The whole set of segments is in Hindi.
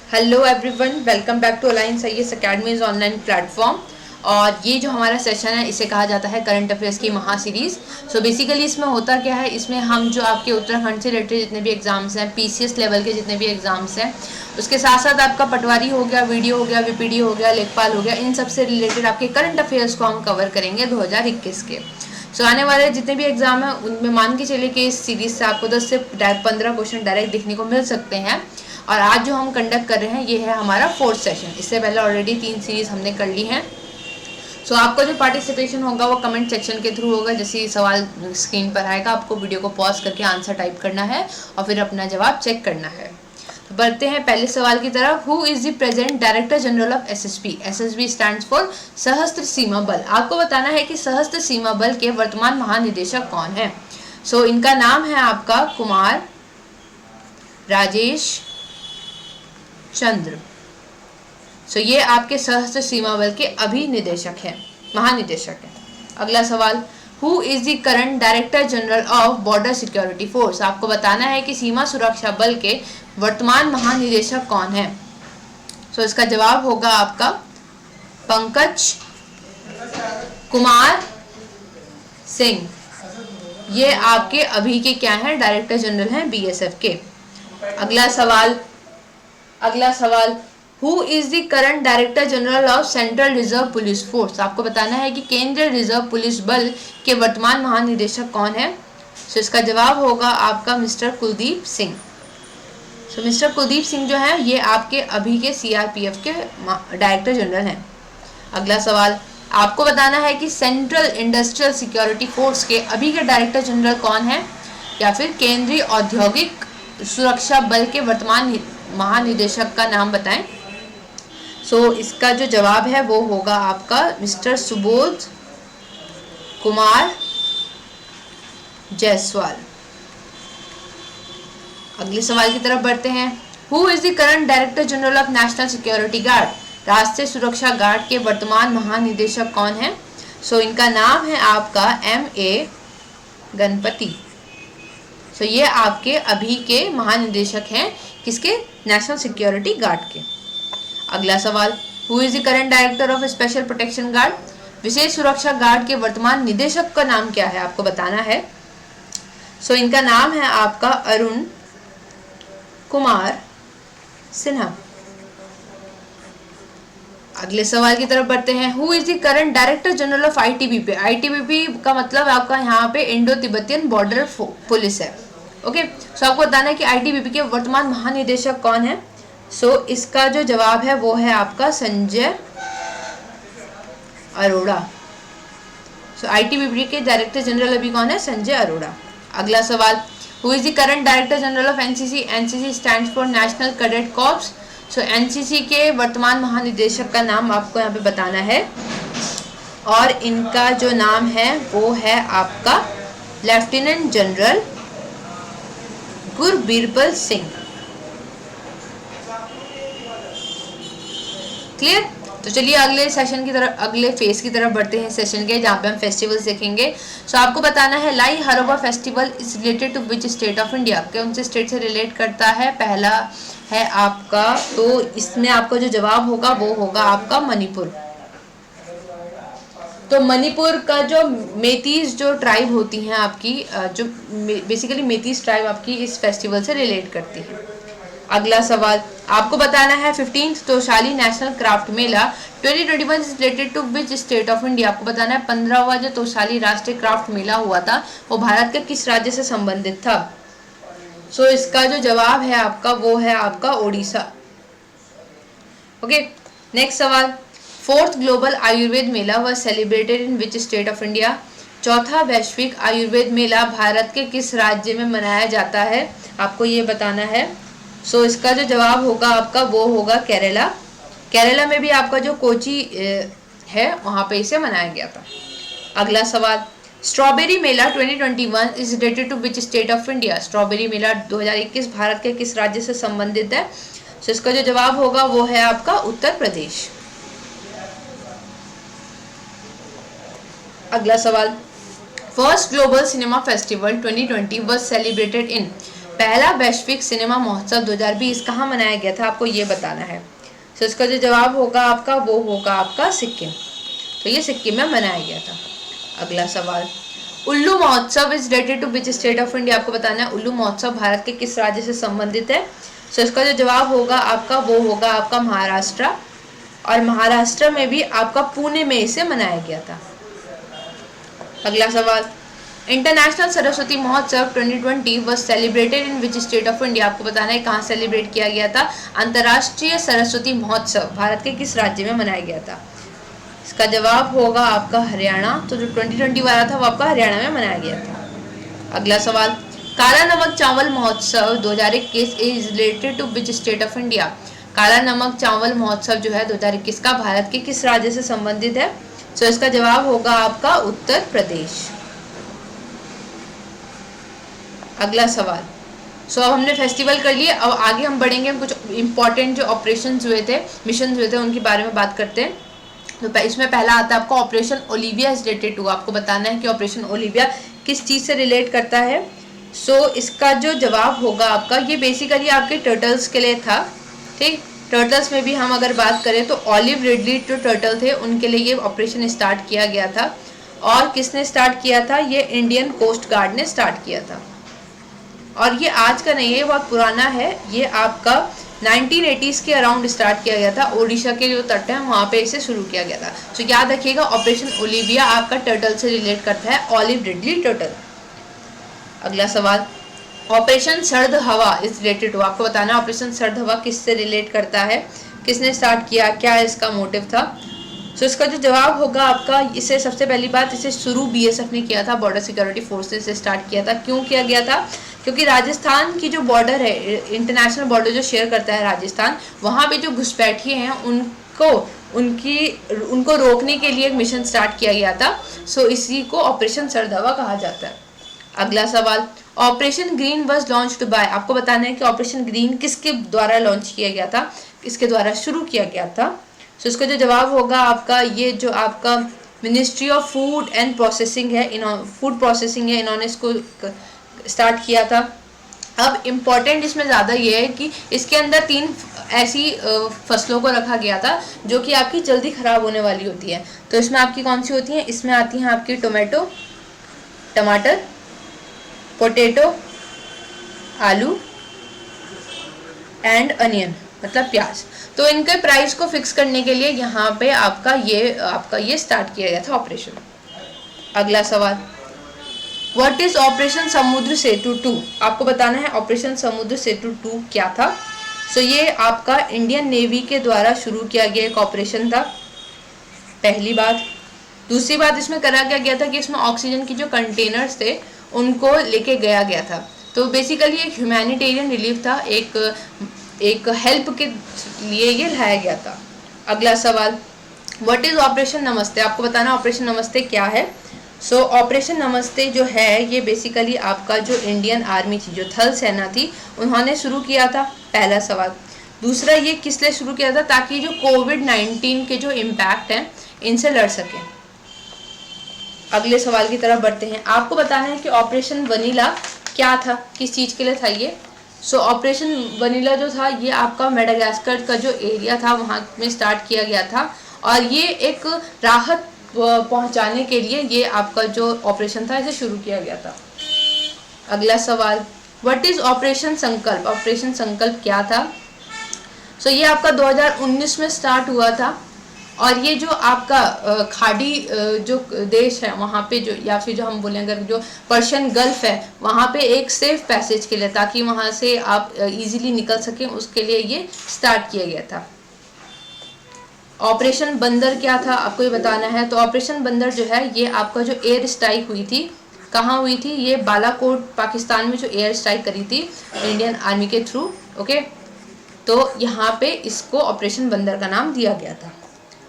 Hello everyone, welcome back to Alliance IAS academies online platform. और ये जो हमारा सेशन है इसे कहा जाता है करंट अफेयर्स की महा सीरीज। सो बेसिकली इसमें होता क्या है, इसमें हम जो आपके उत्तराखंड से रिलेटेड जितने भी एग्जाम्स हैं, पीसीएस लेवल के जितने भी एग्जाम्स हैं, उसके साथ साथ आपका पटवारी हो गया, वीडियो हो गया, वीपीडी हो गया, लेखपाल हो गया, इन सब से रिलेटेड आपके करंट अफेयर्स को हम कवर करेंगे 2021 के। सो आने वाले जितने भी एग्जाम हैं उनमें मान के चलिए कि इस सीरीज से आपको 10 से 15 क्वेश्चन डायरेक्ट देखने को मिल सकते हैं। और आज जो हम कंडक्ट कर रहे हैं ये है हमारा 4th सेशन। इससे पहले ऑलरेडी 3 सीरीज हमने कर ली हैं। सो आपका जो पार्टिसिपेशन होगा वो कमेंट सेक्शन के थ्रू होगा। जैसे ही सवाल स्क्रीन पर आएगा आपको वीडियो को पॉज करके आंसर टाइप करना है और फिर अपना जवाब चेक करना है। तो बढ़ते हैं पहले सवाल की तरफ। Who is the present director general of SSB? SSB stands for सशस्त्र सीमा बल। आपको बताना है कि सशस्त्र सीमा बल के वर्तमान महानिदेशक कौन है। सो इनका नाम है आपका कुमार राजेश चंद्र। सो ये आपके सशस्त्र सीमा बल के अभी निदेशक हैं, महानिदेशक हैं। अगला सवाल, who is the current director general of border security force? आपको बताना है कि सीमा सुरक्षा बल के वर्तमान महानिदेशक कौन है। सो इसका जवाब होगा आपका पंकज कुमार सिंह। ये आपके अभी के क्या हैं, डायरेक्टर जनरल हैं बीएसएफ के। अगला सवाल, who is the current director general of central reserve police force? आपको बताना है कि केंद्रीय रिजर्व पुलिस बल के वर्तमान महानिदेशक कौन है। सो इसका जवाब होगा आपका मिस्टर कुलदीप सिंह। सो मिस्टर कुलदीप सिंह जो है ये आपके अभी के सीआरपीएफ के डायरेक्टर जनरल हैं। अगला सवाल, आपको बताना है कि सेंट्रल इंडस्ट्रियल सिक्योरिटी फोर्स के अभी के डायरेक्टर जनरल कौन है, या फिर केंद्रीय औद्योगिक सुरक्षा बल के वर्तमान महानिदेशक का नाम बताएं। सो इसका जो जवाब है वो होगा आपका मिस्टर सुबोध कुमार जायसवाल। अगले सवाल की तरफ बढ़ते हैं। Who is the current director general of national security guard? राष्ट्रीय सुरक्षा गार्ड के वर्तमान महानिदेशक कौन है। सो इनका नाम है आपका MA गणपति। सो ये आपके अभी के महानिदेशक हैं, किसके? नेशनल सिक्योरिटी गार्ड के। अगला सवाल, who is the current director of special protection guard? विशेष सुरक्षा गार्ड के वर्तमान निदेशक का नाम क्या है, आपको बताना है। सो इनका नाम है आपका अरुण कुमार सिन्हा। अगले सवाल की तरफ बढ़ते हैं। Who is the current director general of ITBP? ITBP का मतलब आपका यहाँ पे इंडो तिब्बतियन बॉर्डर पुलिस है। ओके, सो आपको बताना है कि ITBP के वर्तमान महानिदेशक कौन है। सो इसका जो जवाब है वो है आपका संजय अरोड़ा। सो ITBP के डायरेक्टर जनरल अभी कौन है? संजय अरोड़ा। अगला सवाल, who is the current director general of NCC? NCC stands for national cadet corps. So NCC के वर्तमान महानिदेशक का नाम आपको यहाँ पे बताना है, और इनका जो नाम है वो है आपका लेफ्टिनेंट जनरल गुरबीरबल सिंह। क्लियर? तो चलिए अगले सेशन की तरफ, अगले फेज की तरफ बढ़ते हैं सेशन के, जहाँ पे हम फेस्टिवल्स देखेंगे। सो आपको बताना है Lai Haraoba festival is related to which state of India? कौन से स्टेट से रिलेट करता है? पहला है आपका, तो इसमें आपका जो जवाब होगा वो होगा आपका मणिपुर। तो मणिपुर का जो मेतीज जो ट्राइब होती हैं आपकी, जो बेसिकली मेतीज ट्राइब आपकी इस फेस्टिवल से रिलेट करती है। अगला सवाल, आपको बताना है 15th Toshali national craft Mela 2021 is related to which state of India? आपको बताना है 15वां जो तोशाली राष्ट्रीय क्राफ्ट मेला हुआ था वो भारत के किस राज्य से संबंधित था। सो इसका जो जवाब है आपका वो है आपका ओडिशा। ओके, नेक्स्ट सवाल, 4th global Ayurveda Mela was celebrated in which state of India? चौथा वैश्विक आयुर्वेद मेला भारत के किस राज्य में मनाया जाता है, आपको ये बताना है। सो इसका जो जवाब होगा आपका वो होगा केरला। केरला में भी आपका जो कोची है वहाँ पे इसे मनाया गया था। अगला सवाल, स्ट्रॉबेरी मेला 2021 is related to which state of India? Strawberry मेला 2021 भारत के किस राज्य से संबंधित है? सो इसका जो जवाब होगा वो है आपका उत्तर प्रदेश। अगला सवाल, first global cinema festival 2020 was celebrated in पहला वैश्विक सिनेमा महोत्सव 2020 कहाँ मनाया गया था, आपको ये बताना है। तो इसका जो जवाब होगा आपका वो होगा आपका सिक्किम। तो ये सिक्किम में मनाया गया था। अगला सवाल, उल्लू महोत्सव is related to which state of India, आपको बताना है उल्लू महोत्सव भारत के किस राज्य से संबंधित है। तो इसका जो जवाब होगा आपका वो होगा आपका महाराष्ट्र, और महाराष्ट्र में भी आपका पुणे में इसे मनाया गया था। अगला सवाल, इंटरनेशनल सरस्वती महोत्सव 2020 was celebrated in which state of India, आपको बताना है कहाँ सेलिब्रेट किया गया था। अंतर्राष्ट्रीय सरस्वती महोत्सव भारत के किस राज्य में मनाया गया था। इसका जवाब होगा आपका हरियाणा। तो जो 2020 वाला था वो आपका हरियाणा में मनाया गया था। अगला सवाल, काला नमक चावल महोत्सव 2021 is related to which state of India, काला नमक चावल महोत्सव जो है 2021 का भारत के किस राज्य से संबंधित है। तो इसका जवाब होगा आपका उत्तर प्रदेश। अगला सवाल, अब हमने फेस्टिवल कर लिए, अब आगे हम बढ़ेंगे, हम कुछ इंपॉर्टेंट जो ऑपरेशंस हुए थे, मिशन हुए थे, उनके बारे में बात करते हैं। तो इसमें पहला आता है आपका operation Olivia is related to, आपको बताना है कि ऑपरेशन ओलिविया किस चीज़ से रिलेट करता है। इसका जो जवाब होगा आपका, ये बेसिकली आपके टर्टल्स के लिए था। ठीक, टर्टल्स में भी हम अगर बात करें तो ऑलिव रिडली जो टर्टल थे उनके लिए ये ऑपरेशन स्टार्ट किया गया था। और किसने स्टार्ट किया था, ये इंडियन कोस्ट गार्ड ने स्टार्ट किया था। और ये आज का नहीं है, बहुत पुराना है, ये आपका 1980s के अराउंड स्टार्ट किया गया था। ओडिशा के जो तट है वहाँ पे इसे शुरू किया गया था। तो याद रखिएगा ऑपरेशन ओलिविया आपका टर्टल से रिलेट करता है, ऑलिव रिडली टर्टल। अगला सवाल, ऑपरेशन सर्द हवा इज रिलेटेड टू, आपको बताना है ऑपरेशन सर्द हवा किससे रिलेट करता है, किसने स्टार्ट किया, क्या इसका मोटिव था। इसका जो जवाब होगा आपका, इसे सबसे पहली बात इसे शुरू बीएसएफ ने किया था, बॉर्डर सिक्योरिटी फोर्सेस से स्टार्ट किया था। क्यों किया गया था, क्योंकि राजस्थान की जो बॉर्डर है, इंटरनेशनल बॉर्डर जो शेयर करता है राजस्थान, वहाँ पे जो घुसपैठिए हैं उनको रोकने के लिए एक मिशन स्टार्ट किया गया था। इसी को ऑपरेशन सर्द हवा कहा जाता है। अगला सवाल, operation green was launched by, आपको बताना है कि ऑपरेशन ग्रीन किसके द्वारा लॉन्च किया गया था, किसके द्वारा शुरू किया गया था। इसका जो जवाब होगा आपका, ये जो आपका ministry of food and processing है, फूड प्रोसेसिंग है, इन्होंने इसको स्टार्ट किया था। अब इम्पॉर्टेंट इसमें ज़्यादा ये है कि इसके अंदर 3 ऐसी फसलों को रखा गया था जो कि आपकी जल्दी ख़राब होने वाली होती है। तो इसमें आपकी कौन सी होती हैं, इसमें आती हैं आपकी टोमेटो, टमाटर, पोटैटो, आलू एंड अनियन, मतलब प्याज। तो इनके प्राइस को फिक्स करने के लिए यहाँ पे आपका ये स्टार्ट किया गया था ऑपरेशन। अगला सवाल, व्हाट इज ऑपरेशन समुद्र सेतु 2, आपको बताना है ऑपरेशन समुद्र सेतु 2 क्या था। ये आपका इंडियन नेवी के द्वारा शुरू किया गया एक ऑपरेशन था, पहली बात। दूसरी बात, इसमें करा क्या गया था कि इसमें ऑक्सीजन की जो कंटेनर्स थे उनको लेके गया था। तो बेसिकली एक ह्यूमैनिटेरियन रिलीफ था, एक हेल्प के लिए ये लाया गया था। अगला सवाल, व्हाट इज ऑपरेशन नमस्ते, आपको बताना ऑपरेशन नमस्ते क्या है। ऑपरेशन नमस्ते जो है ये बेसिकली आपका जो इंडियन आर्मी थी, जो थल सेना थी, उन्होंने शुरू किया था, पहला सवाल। दूसरा, ये किस लिए शुरू किया था, ताकि जो कोविड-19 के जो इम्पैक्ट हैं इनसे लड़ सकें। अगले सवाल की तरफ बढ़ते हैं। आपको बताना है कि ऑपरेशन वनीला क्या था, किस चीज़ के लिए था ये। ऑपरेशन वनीला जो था ये आपका मेडागास्कर का जो एरिया था वहाँ में स्टार्ट किया गया था, और ये एक राहत पहुँचाने के लिए ये आपका जो ऑपरेशन था इसे शुरू किया गया था। अगला सवाल, व्हाट इज ऑपरेशन संकल्प, ऑपरेशन संकल्प क्या था। ये आपका 2019 में स्टार्ट हुआ था, और ये जो आपका खाड़ी जो देश है वहाँ पे जो, या फिर जो हम बोलें अगर जो पर्शियन गल्फ है वहाँ पे एक सेफ पैसेज के लिए, ताकि वहाँ से आप इजीली निकल सकें, उसके लिए ये स्टार्ट किया गया था। ऑपरेशन बंदर क्या था, आपको ये बताना है। तो ऑपरेशन बंदर जो है ये आपका जो एयर स्ट्राइक हुई थी, कहाँ हुई थी, ये बालाकोट पाकिस्तान में जो एयर स्ट्राइक करी थी इंडियन आर्मी के थ्रू। ओके, तो यहाँ पे इसको ऑपरेशन बंदर का नाम दिया गया था।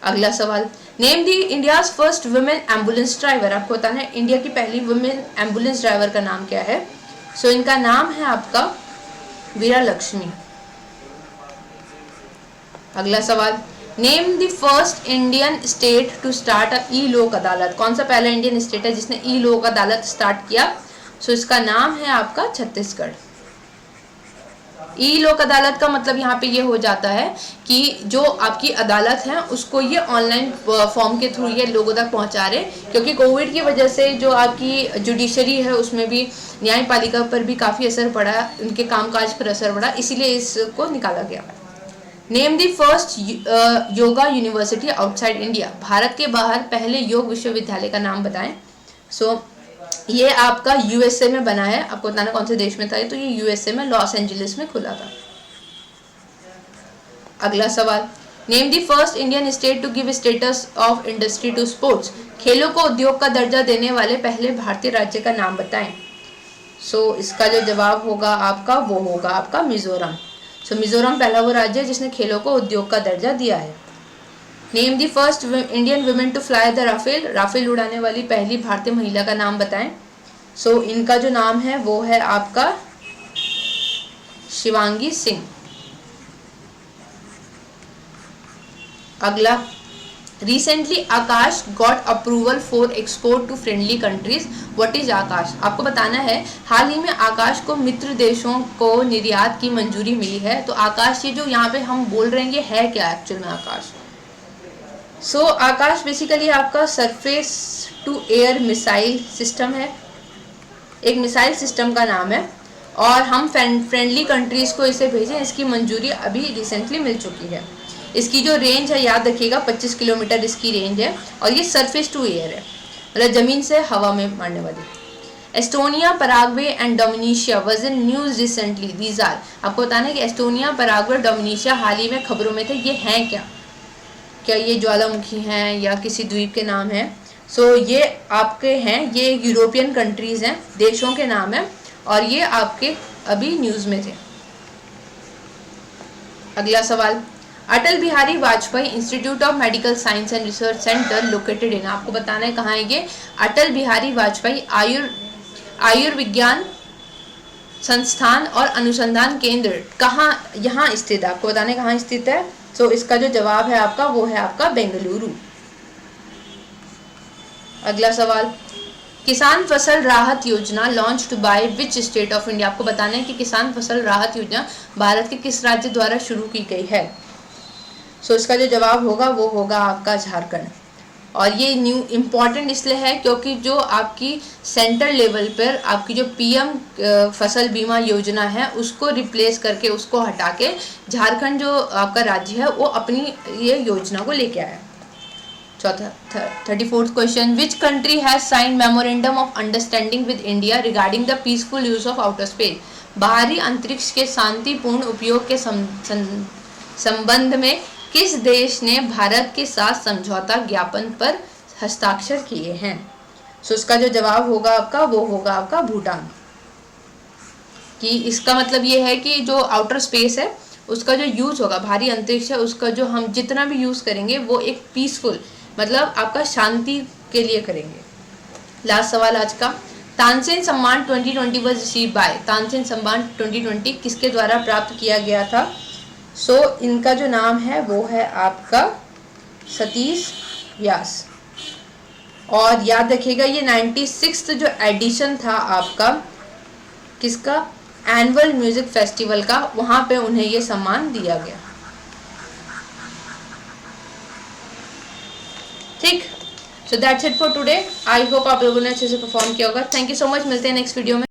अगला सवाल, name the India's first women ambulance driver, आपको बताना है इंडिया की पहली वुमेन एम्बुलेंस ड्राइवर का नाम क्या है। इनका नाम है आपका वीरा लक्ष्मी। अगला सवाल, name the first Indian state to start a e Lok Adalat, कौन सा पहला इंडियन स्टेट है जिसने ई लोक अदालत स्टार्ट किया। इसका नाम है आपका छत्तीसगढ़। ई लोक अदालत का मतलब यहाँ पे ये हो जाता है कि जो आपकी अदालत है उसको ये ऑनलाइन फॉर्म के थ्रू ये लोगों तक पहुँचा रहे, क्योंकि कोविड की वजह से जो आपकी जुडिशरी है उसमें भी, न्यायपालिका पर भी काफ़ी असर पड़ा, उनके कामकाज पर असर पड़ा, इसीलिए इसको निकाला गया। Name the first yoga university outside India, Bharat के बाहर पहले योग विश्वविद्यालय का नाम बताएं। सो ये आपका यूएसए में बना है, आपको बताना कौन से देश में था, तो ये यूएसए में लॉस एंजलिस में खुला था। अगला सवाल, name the first Indian state to give status of industry to sports, खेलों को उद्योग का दर्जा देने वाले पहले भारतीय राज्य का नाम बताएं। सो इसका जो जवाब होगा आपका वो होगा आपका मिजोरम। सो मिजोरम पहला वो राज्य है जिसने खेलों को उद्योग का दर्जा दिया है। Name the first Indian women to fly the Rafale, Rafale उड़ाने वाली पहली भारतीय महिला का नाम बताएं। सो इनका जो नाम है वो है आपका शिवांगी सिंह। अगला, recently Akash got approval for export to friendly countries, what is Akash, आपको बताना है हाल ही में आकाश को मित्र देशों को निर्यात की मंजूरी मिली है। तो आकाश ये जो यहाँ पे हम बोल रहे हैं ये है क्या एक्चुअल में आकाश। सो आकाश बेसिकली आपका surface to air missile system है, एक मिसाइल सिस्टम का नाम है, और हम फ्रेंडली कंट्रीज को इसे भेजें, इसकी मंजूरी अभी रिसेंटली मिल चुकी है। इसकी जो रेंज है याद रखिएगा 25 किलोमीटर इसकी रेंज है, और ये सरफेस टू एयर है, मतलब ज़मीन से हवा में मारने वाली। Estonia, Paraguay and Dominica was in news recently, these are, आपको बताना है कि एस्टोनिया, पराग्वे, डोमिनिशिया हाल ही में खबरों में थे, ये हैं क्या, क्या ये ज्वालामुखी हैं या किसी द्वीप के नाम हैं। सो ये आपके हैं, ये यूरोपियन कंट्रीज़ हैं, देशों के नाम हैं, और ये आपके अभी न्यूज़ में थे। अगला सवाल, Atal Bihari Vajpayee institute of medical science and research centre located in, आपको बताना है कहाँ है ये, अटल बिहारी वाजपेयी आयुर्विज्ञान संस्थान और अनुसंधान केंद्र कहाँ, यहाँ स्थित है, आपको बताना है कहाँ स्थित है। सो इसका जो जवाब है आपका वो है आपका बेंगलुरु। अगला सवाल, किसान Fasal Rahat Yojana launch to by which state of India, आपको बताना है कि किसान फसल राहत योजना भारत के किस राज्य द्वारा शुरू की गई है। सो इसका जो जवाब होगा वो होगा आपका झारखंड। और ये न्यू इम्पॉर्टेंट इसलिए है क्योंकि जो आपकी सेंटर लेवल पर आपकी जो पीएम फसल बीमा योजना है उसको रिप्लेस करके, उसको हटा के झारखंड जो आपका राज्य है वो अपनी ये योजना को लेके आया। चौथा 34th question, which country has signed memorandum of understanding with India regarding the peaceful use of outer space, बाहरी अंतरिक्ष के शांतिपूर्ण उपयोग के संबंध में किस देश ने भारत के साथ समझौता ज्ञापन पर हस्ताक्षर किए हैं। सो इसका जो जवाब होगा आपका वो होगा आपका भूटान। कि इसका मतलब ये है कि जो आउटर स्पेस है उसका जो यूज़ होगा, भारी अंतरिक्ष है उसका जो हम जितना भी यूज़ करेंगे वो एक पीसफुल, मतलब आपका शांति के लिए करेंगे। लास्ट सवाल आज का, तानसेन सम्मान 2020 वाज रिसीव्ड बाय, तानसेन सम्मान 2020 किसके द्वारा प्राप्त किया गया था। सो इनका जो नाम है वो है आपका सतीश व्यास। और याद रखिएगा ये 96th जो एडिशन था आपका किसका, एनुअल म्यूजिक फेस्टिवल का, वहाँ पे उन्हें ये सम्मान दिया गया। ठीक, so that's it for today. I hope आप लोगों ने अच्छे से परफॉर्म किया होगा। थैंक यू सो मच, मिलते हैं नेक्स्ट वीडियो में।